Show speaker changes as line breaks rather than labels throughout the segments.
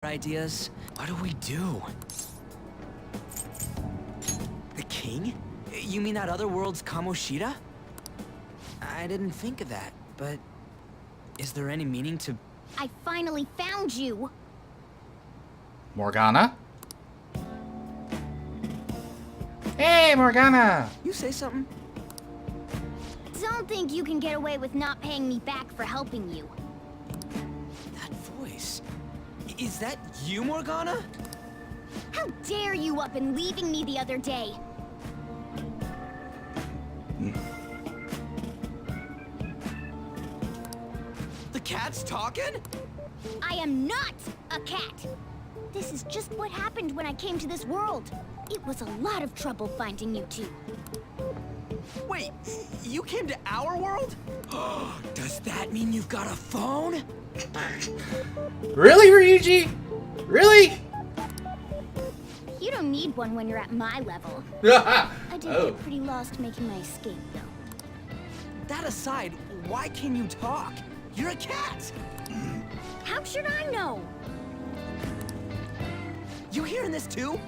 ideas. What do we do? The king? You mean that other world's Kamoshida? I didn't think of that, but is there any meaning to...
I finally found you!
Morgana? Hey, Morgana!
You say something?
Don't think you can get away with not paying me back for helping you.
That voice... Is that you, Morgana?
How dare you up and leaving me the other day?
The cat's talking?
I am not a cat! This is just what happened when I came to this world. It was a lot of trouble finding you two.
Wait, you came to our world? Does that mean you've got a phone?
Really, Ryuji? Really?
You don't need one when you're at my level. I did get pretty lost making my escape, though.
That aside, why can you talk? You're a cat!
How should I know?
You hearing this too?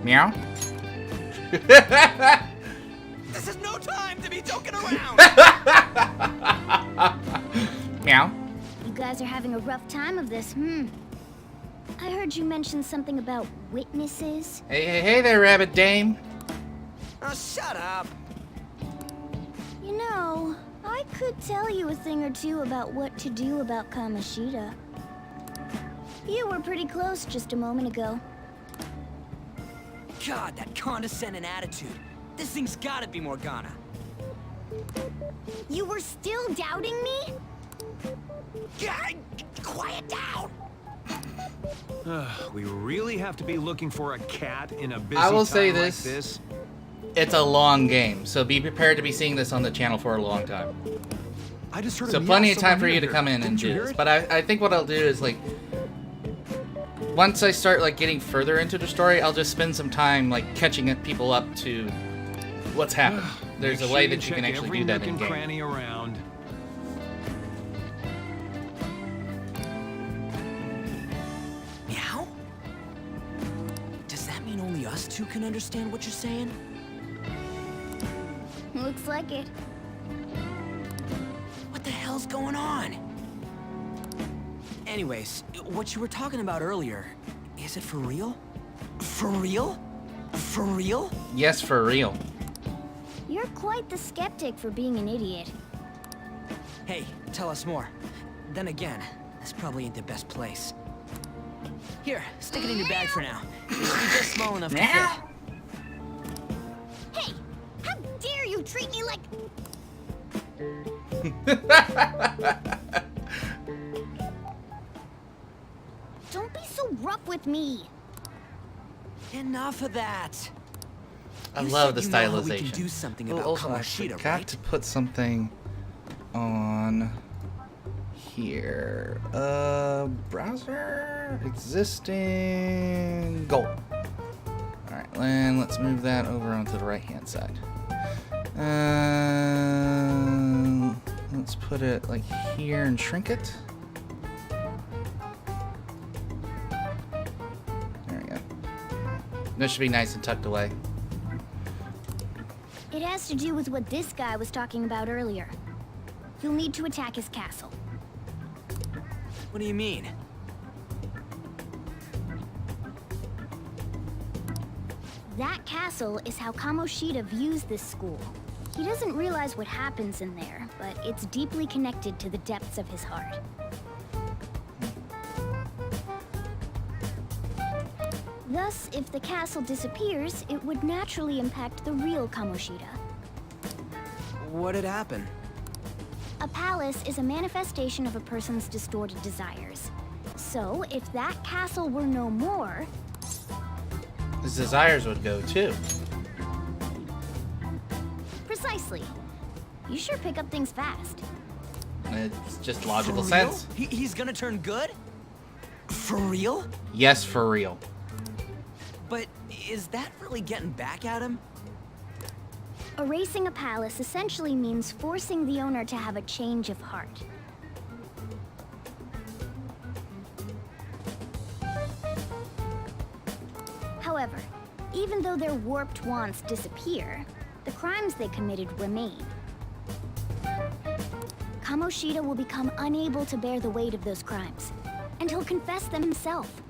Meow?
This is no time to be joking around!
Meow?
You guys are having a rough time of this, I heard you mention something about witnesses.
Hey there, Rabbit Dame.
Oh, shut up!
You know, I could tell you a thing or two about what to do about Kamoshida. You were pretty close just a moment ago.
God, that condescending attitude. This thing's gotta be Morgana.
You were still doubting me?
God, quiet down!
We really have to be looking for a cat in a busy
I will
time
say
like
this.
this?
It's a long game, so be prepared to be seeing this on the channel for a long time.
I just heard
So
him
plenty
yell
of time
somewhere
for you
near
to come in
here.
and
Didn't you
do
hear
this.
it?
But I think what I'll do is, like, once I start, like, getting further into the story, I'll just spend some time, like, catching people up to what's happened. There's
Make
a way
sure
that you can
check
actually
every
do that
nook
in
and
game.
cranny around.
Meow? Does that mean only us two can understand what you're saying?
Looks like it.
What the hell's going on? Anyways, what you were talking about earlier, is it for real? For real? For real?
Yes, for real.
You're quite the skeptic for being an idiot.
Hey, tell us more. Then again, this probably ain't the best place. Here, stick it in your bag for now. It should be just small enough to fit.
Hey! How dare you treat me like... Don't be so rough with me.
Enough of that.
I
You
love the
said you know how we
stylization.
can do something
Oh,
about
also, I
Kamoshida,
forgot
right?
to put something on here. Browser existing goal. All right, and let's move that over onto the right-hand side. Let's put it like here and shrink it. There we go. This should be nice and tucked away.
It has to do with what this guy was talking about earlier. You'll need to attack his castle.
What do you mean?
That castle is how Kamoshida views this school. He doesn't realize what happens in there, but it's deeply connected to the depths of his heart. Thus, if the castle disappears, it would naturally impact the real Kamoshida.
What had happened?
A palace is a manifestation of a person's distorted desires. So, if that castle were no more,
His desires would go too.
precisely. You sure pick up things fast.
It's just logical
For real?
sense.
He's gonna turn good? For real?
Yes, for real.
But is that really getting back at him?
Erasing a palace essentially means forcing the owner to have a change of heart. However, even though their warped wants disappear, the crimes they committed remain. Kamoshida will become unable to bear the weight of those crimes, and he'll confess them himself.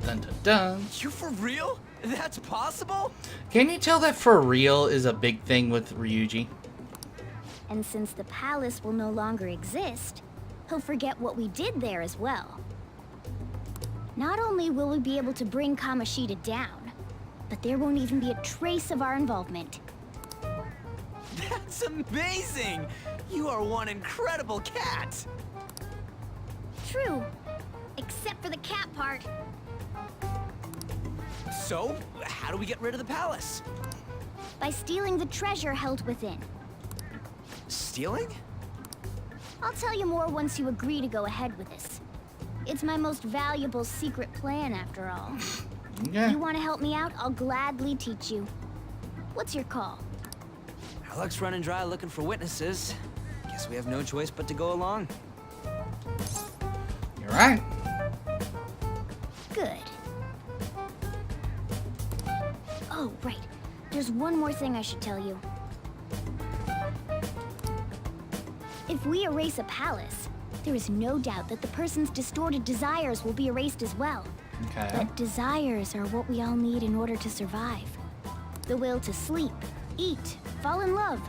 Dun dun dun.
You for real? That's possible?
Can you tell that for real is a big thing with Ryuji?
And since the palace will no longer exist, he'll forget what we did there as well. Not only will we be able to bring Kamoshida down, but there won't even be a trace of our involvement.
That's amazing! You are one incredible cat!
True, except for the cat part.
So, how do we get rid of the palace?
By stealing the treasure held within.
Stealing?
I'll tell you more once you agree to go ahead with this. It's my most valuable secret plan, after all.
Yeah.
You want to help me out? I'll gladly teach you. What's your call?
Our luck's running dry looking for witnesses. Guess we have no choice but to go along.
You're right.
Good. Oh, right. There's one more thing I should tell you. If we erase a palace, there is no doubt that the person's distorted desires will be erased as well.
Okay.
But desires are what we all need in order to survive. The will to sleep, eat, fall in love.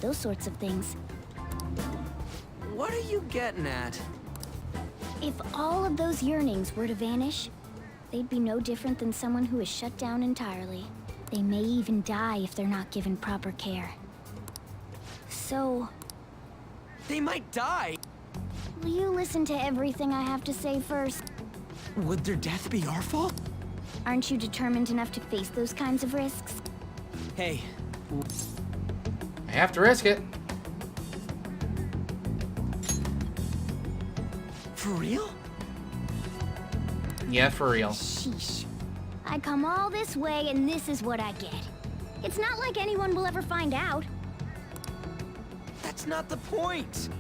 Those sorts of things.
What are you getting at?
If all of those yearnings were to vanish, they'd be no different than someone who is shut down entirely. They may even die if they're not given proper care. So,
They might die!
will you listen to everything I have to say first?
Would their death be our fault?
Aren't you determined enough to face those kinds of risks?
Hey,
I have to risk it.
for real?
Yeah, for real.
Sheesh. I come all this way and this is what I get. It's not like anyone will ever find out.
That's not the point!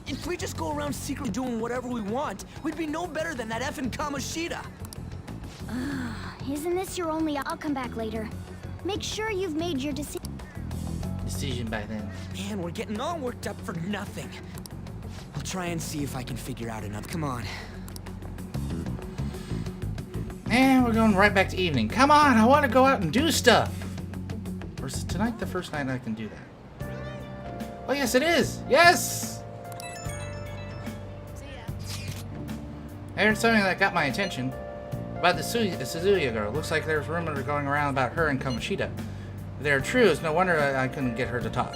If we just go around secretly doing whatever we want, we'd be no better than that effing Kamoshida!
Isn't this your only... I'll come back later. Make sure you've made your
Decision by then.
Man, we're getting all worked up for nothing. I'll try and see if I can figure out enough. Come on.
And we're going right back to evening. Come on, I want to go out and do stuff. Or is tonight the first night I can do that? Oh, yes, it is. Yes! I heard something that got my attention. About the Suzuya girl. Looks like there's rumors going around about her and Kamoshida. If they're true, it's no wonder I couldn't get her to talk.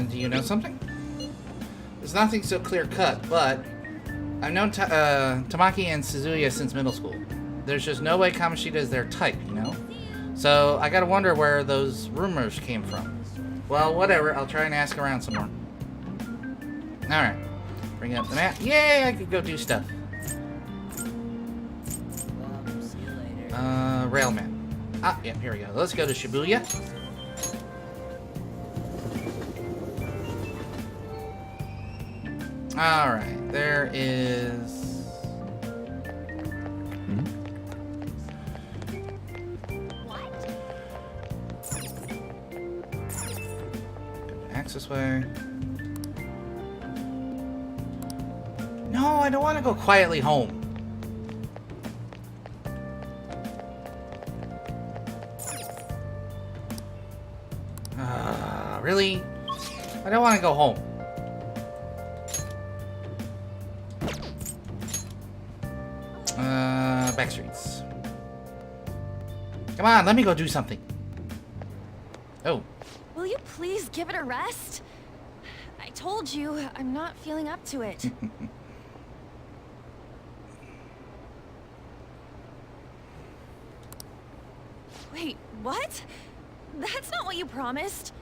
Do you know something? There's nothing so clear-cut, but I've known Tamaki and Suzuya since middle school. There's just no way Kamoshida is their type, you know? So I gotta wonder where those rumors came from. Well, whatever. I'll try and ask around some more. Alright. Bring up the map. Yay! I could go do stuff. Railman. Ah, yeah, here we go. Let's go to Shibuya. Alright, there is... Access way. No, I don't want to go quietly home. Really? I don't want to go home. Back streets. Come on, let me go do something. Oh.
Will you please give it a rest? I told you, I'm not feeling up to it. Wait, what? That's not what you promised.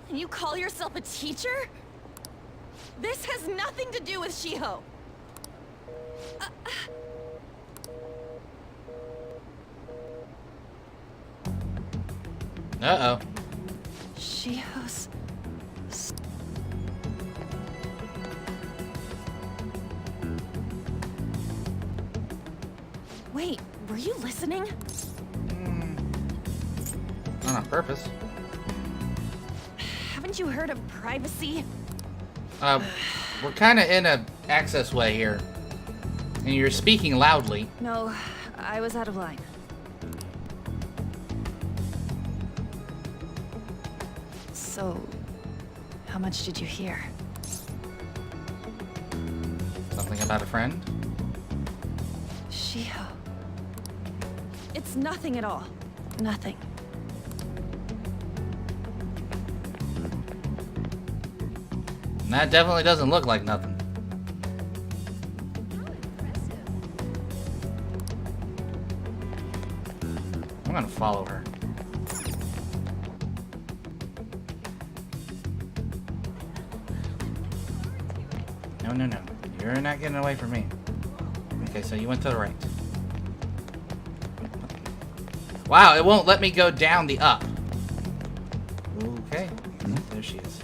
And you call yourself a teacher? This has nothing to do with Shiho.
Uh-oh.
Shiho's... Wait, were you listening?
Not on purpose.
Haven't you heard of privacy?
We're kind of in a access way here. And you're speaking loudly.
No, I was out of line. So, how much did you hear?
Something about a friend?
Shiho. It's nothing at all. Nothing.
And that definitely doesn't look like nothing. I'm gonna follow her. No, no, no. You're not getting away from me. Okay, so you went to the right. Wow, it won't let me go down the up. Okay, there she is.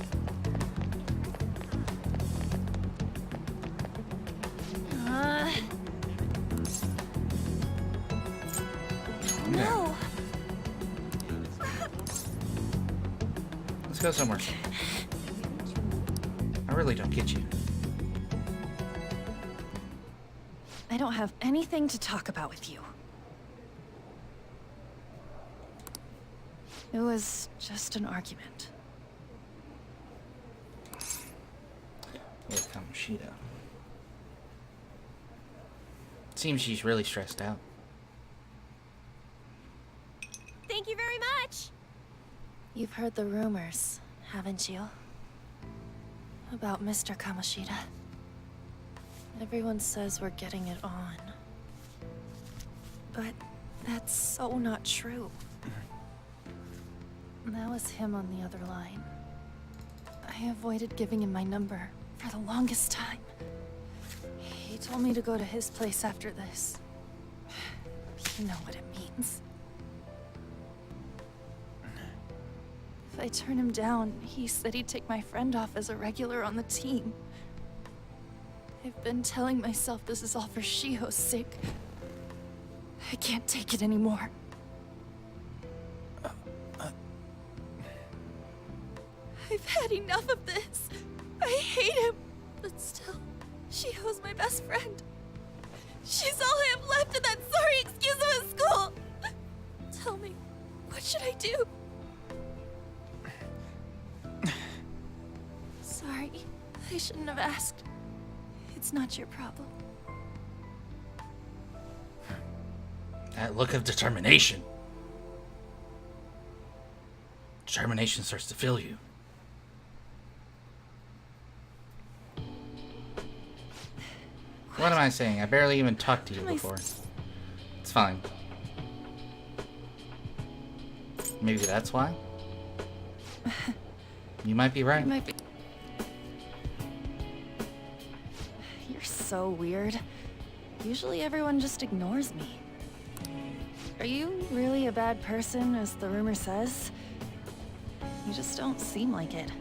No.
Let's go somewhere. I really don't get you.
I don't have anything to talk about with you. It was just an argument.
Here comes Sheeta. Seems she's really stressed out.
Thank you very much! You've heard the rumors, haven't you? About Mr. Kamoshida. Everyone says we're getting it on. But that's so not true. That was him on the other line. I avoided giving him my number for the longest time. He told me to go to his place after this. You know what it means. If I turn him down, he said he'd take my friend off as a regular on the team. I've been telling myself this is all for Shiho's sake. I can't take it anymore. I've had enough of this. I hate him. But still, Shiho's my best friend. She's all I have left in that sorry excuse of a school. Tell me, what should I do? Sorry, I shouldn't have asked. It's not your problem.
That look of determination. Determination starts to fill you. What am I saying? I barely even talked to you before. It's fine. Maybe that's why? You might be right.
You might be. You're so weird. Usually everyone just ignores me. Are you really a bad person, as the rumor says? You just don't seem like it.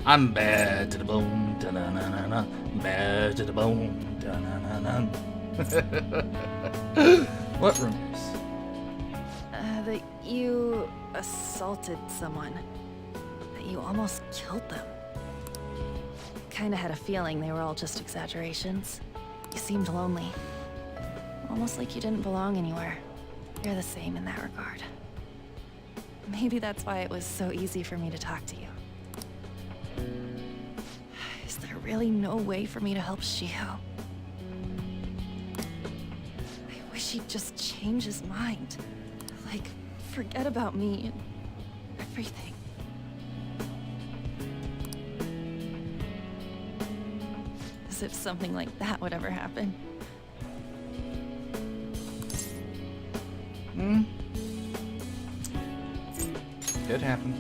I'm bad to the bone, da-na-na-na-na. Bad to the bone, da-na-na-na. What rumors?
That you assaulted someone. That you almost killed them. Kinda had a feeling they were all just exaggerations. You seemed lonely. Almost like you didn't belong anywhere. You're the same in that regard. Maybe that's why it was so easy for me to talk to you. Is there really no way for me to help Shiho? I wish he'd just change his mind. Like, forget about me and everything. As if something like that would ever happen.
Could happen.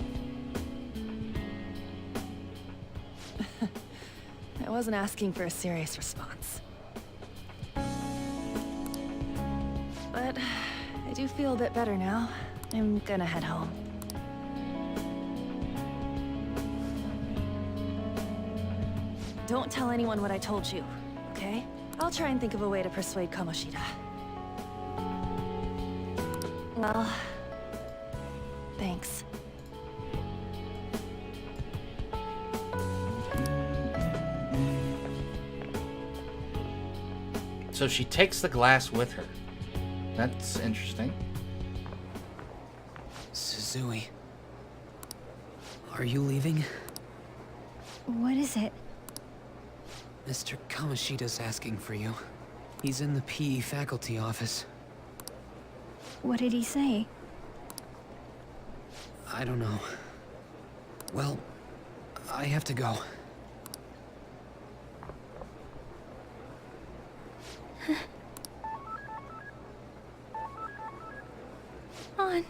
I wasn't asking for a serious response. But I do feel a bit better now. I'm gonna head home. Don't tell anyone what I told you, okay? I'll try and think of a way to persuade Kamoshida. Well, thanks.
So she takes the glass with her. That's interesting.
Suzui. Are you leaving?
What is it?
Mr. Kamoshida's asking for you. He's in the PE faculty office.
What did he say?
I don't know. Well, I have to go.
On.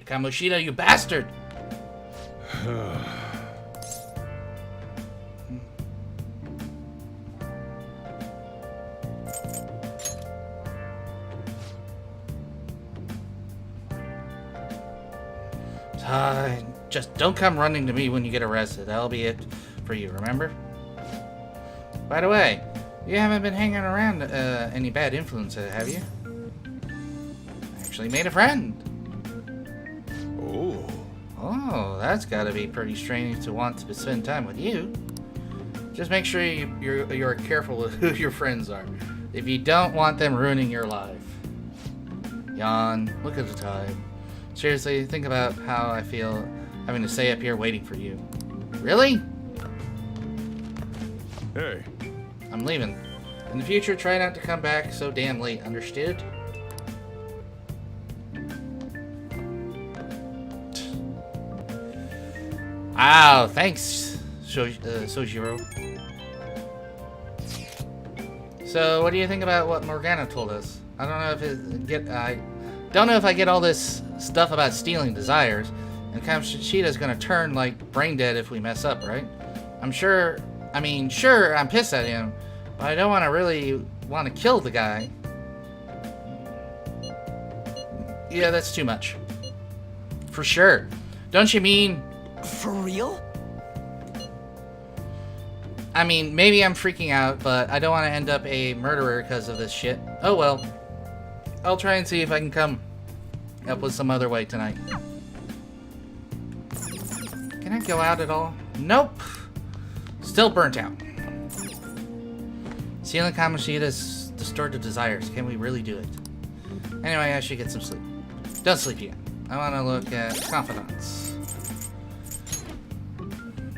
Kamoshida, you bastard! Just don't come running to me when you get arrested. That'll be it for you, remember? By the way, you haven't been hanging around any bad influences, have you? Actually made a friend. Oh, that's gotta be pretty strange to want to spend time with you. Just make sure you're careful with who your friends are, if you don't want them ruining your life. Yawn, look at the time. Seriously, think about how I feel having to stay up here waiting for you. Really?
Hey.
I'm leaving. In the future, try not to come back so damn late, understood? Wow, thanks, Sojiro. So, what do you think about what Morgana told us? I don't know if I get all this stuff about stealing desires, and Kamoshida's gonna turn like brain dead if we mess up, right? Sure, I'm pissed at him, but I don't really want to kill the guy. Yeah, that's too much. For sure. Don't you mean...
For real?
I mean, maybe I'm freaking out, but I don't want to end up a murderer because of this shit. Oh well. I'll try and see if I can come up with some other way tonight. Can I go out at all? Nope. Still burnt out. Stealing Kamoshida's distorted desires. Can we really do it? Anyway, I should get some sleep. Don't sleep yet. I want to look at confidants.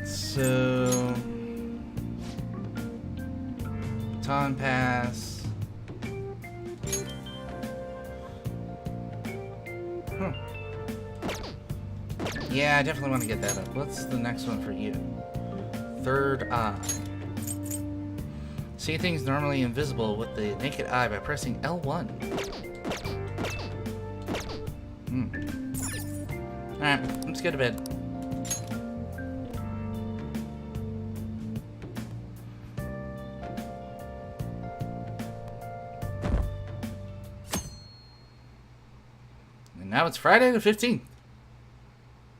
So... Baton Pass. Yeah, I definitely want to get that up. What's the next one for you? Third Eye. See things normally invisible with the naked eye by pressing L1. Alright, let's go to bed. And now it's Friday the 15th.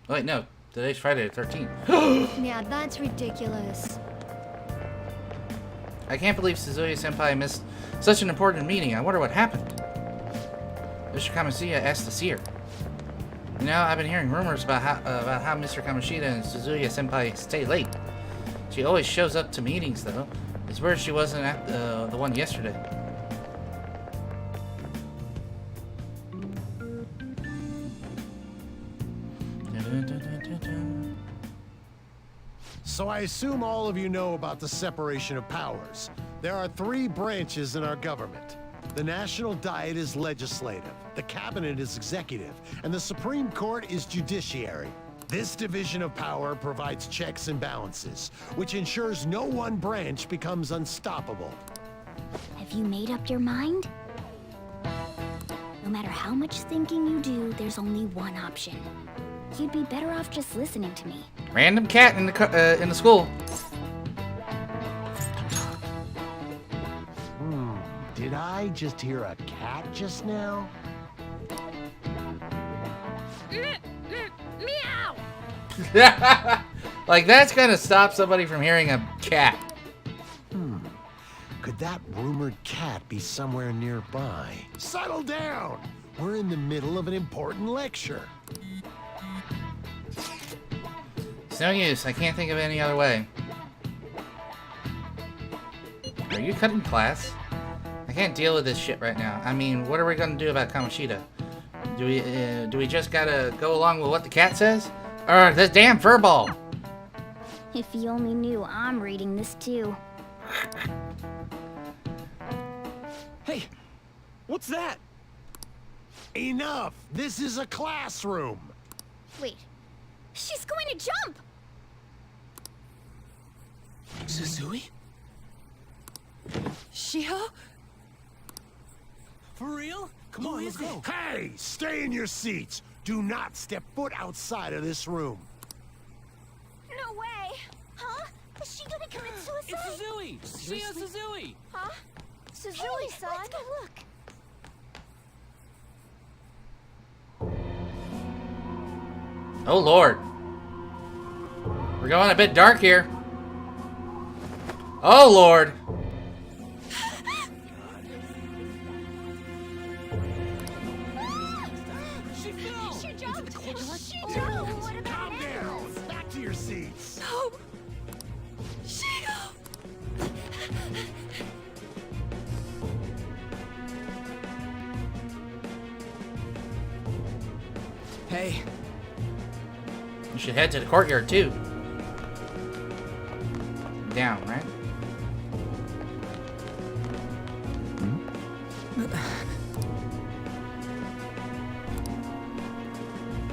Oh, wait, no. Today's Friday the 13th.
Yeah, that's ridiculous.
I can't believe Suzuya-senpai missed such an important meeting. I wonder what happened. Mr. Kamoshida asked to see her. You know, I've been hearing rumors about how Mr. Kamoshida and Suzuya-senpai stay late. She always shows up to meetings, though. It's weird she wasn't at the one yesterday.
So I assume all of you know about the separation of powers. There are 3 branches in our government. The National Diet is legislative, the Cabinet is executive, and the Supreme Court is judiciary. This division of power provides checks and balances, which ensures no one branch becomes unstoppable.
Have you made up your mind? No matter how much thinking you do, there's only one option. You'd be better off just listening to me.
Random cat in the school.
Did I just hear a cat just now?
Meow!
Like, that's gonna stop somebody from hearing a cat.
Could that rumored cat be somewhere nearby? Settle down! We're in the middle of an important lecture.
It's no use. I can't think of any other way. Are you cutting class? I can't deal with this shit right now. I mean, what are we gonna do about Kamoshida? Do we just gotta go along with what the cat says? Or this damn furball?
If you only knew I'm reading this too.
Hey, what's that?
Enough! This is a classroom!
Wait, she's going to jump!
Suzui?
Shiho?
For real? Come on, let's go.
Hey! Stay in your seats! Do not step foot outside of this room.
No way! Huh? Is she gonna commit suicide?
It's Suzui! Shia Suzui!
Huh? Suzui-san? Let's go look.
Oh lord. We're going a bit dark here. Oh lord.
She fell!
She jumped! She jumped! What about
Calm down! Back to your seats!
No! Shiho!
Hey,
You should head to the courtyard too. Down, right?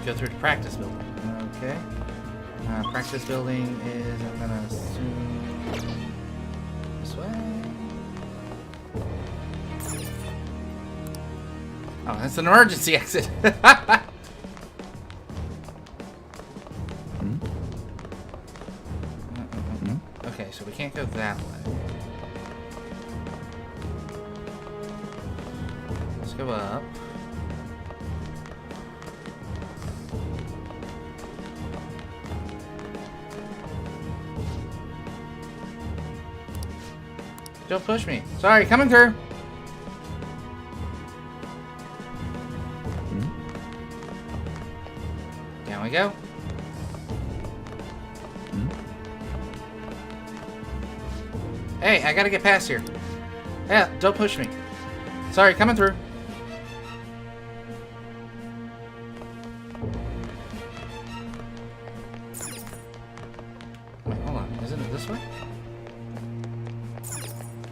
Go through the practice building. Okay. Practice building is, I'm gonna assume, this way. Oh, that's an emergency exit. Okay, so we can't go that way. Let's go up. Don't push me. Sorry, coming through. Down we go. Hey, I gotta get past here. Yeah, don't push me. Sorry, coming through. Wait, hold on. Isn't it this way?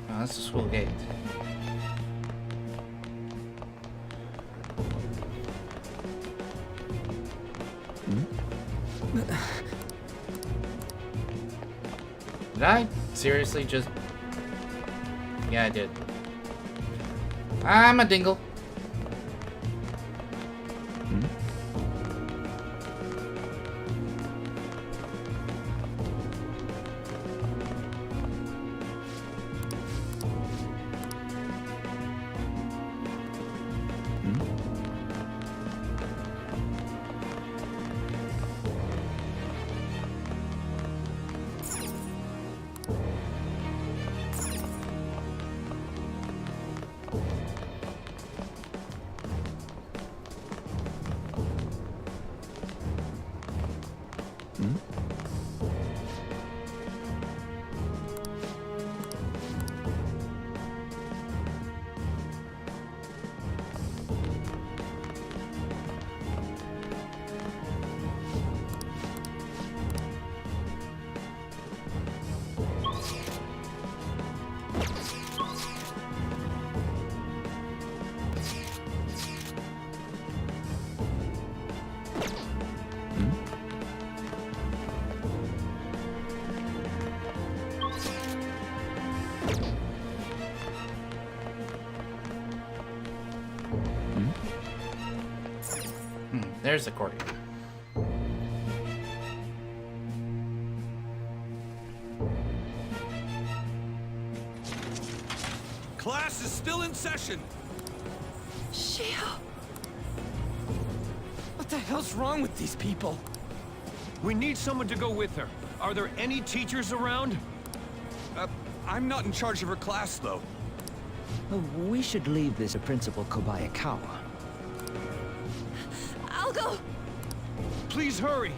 Oh, that's the school gate. Did I seriously just... Yeah, I did. I'm a dingle. There's the courtyard.
still in session.
Shio.
What the hell's wrong with these people?
We need someone to go with her. Are there any teachers around?
I'm not in charge of her class, though.
We should leave this to Principal Kobayakawa.
I'll go.
Please hurry.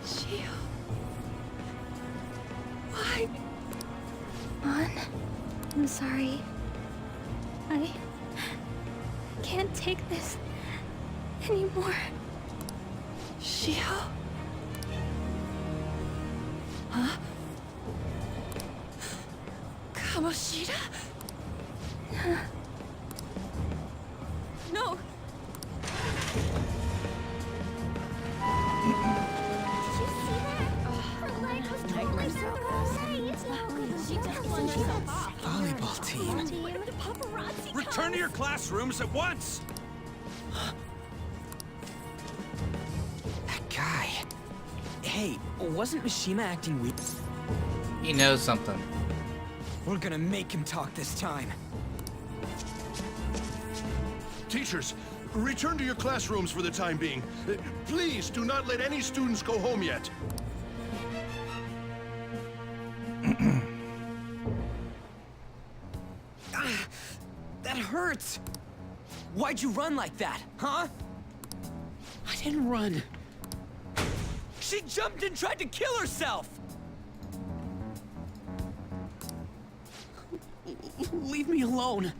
Shio. Why?
Mon, I'm sorry. I can't take this anymore.
Shio? Huh? Kamoshida? No!
Volleyball team.
Return to your classrooms at once!
That guy. Hey, wasn't Mishima acting weak?
He knows something.
We're gonna make him talk this time.
Teachers, return to your classrooms for the time being. Please do not let any students go home yet.
That hurts! Why'd you run like that, huh? I didn't run. She jumped and tried to kill herself! Leave me alone.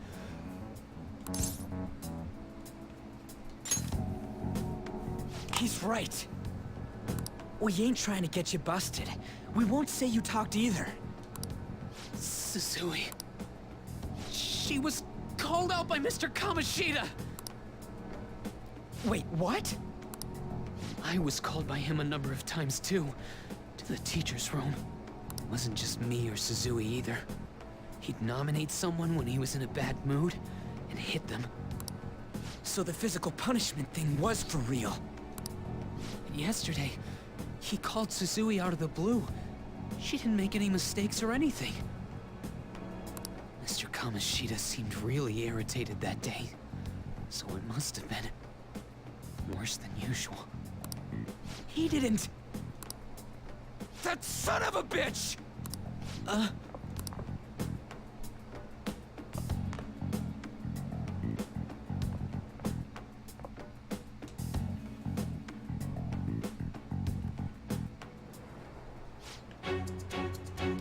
He's right. We ain't trying to get you busted. We won't say you talked either. Susui. She was called out by Mr. Kamoshida! Wait, what? I was called by him a number of times too, to the teacher's room. It wasn't just me or Susui either. He'd nominate someone when he was in a bad mood, and hit them. So the physical punishment thing was for real. And yesterday, he called Susui out of the blue. She didn't make any mistakes or anything. Mr. Kamoshida seemed really irritated that day, so it must have been worse than usual. He didn't... That son of a bitch!
I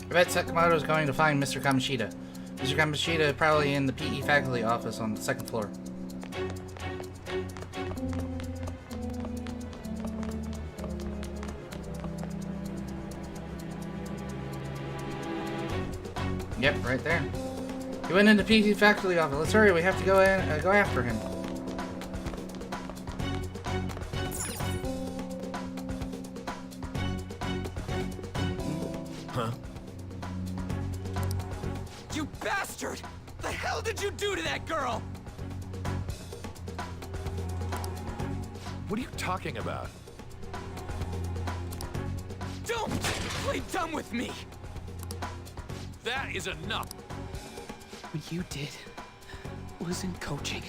bet Sakamoto's going to find Mr. Kamoshida. Mr. Kamoshida is probably in the PE faculty office on the second floor. Yep, right there. He went into PE faculty office. Let's hurry. We have to go in. Go after him.
Huh?
You bastard! The hell did you do to that girl?
What are you talking about?
Don't play dumb with me!
That is enough!
What you did wasn't coaching.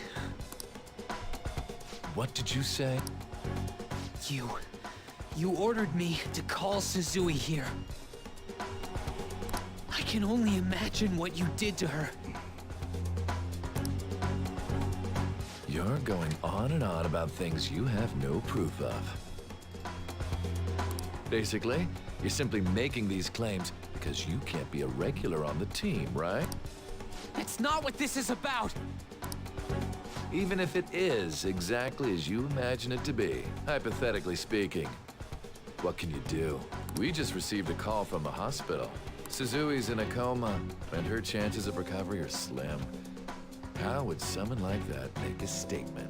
What did you say?
You ordered me to call Susui here. I can only imagine what you did to her.
You're going on and on about things you have no proof of. Basically, you're simply making these claims because you can't be a regular on the team, right?
That's not what this is about!
Even if it is exactly as you imagine it to be, hypothetically speaking. What can you do? We just received a call from the hospital. Suzui's in a coma, and her chances of recovery are slim. How would someone like that make a statement?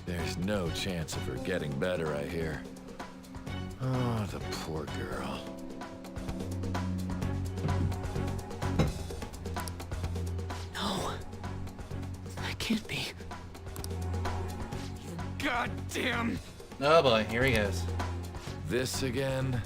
There's no chance of her getting better, I hear. Oh, the poor girl.
No. That can't be. You goddamn...
Oh boy, here he goes.
This again?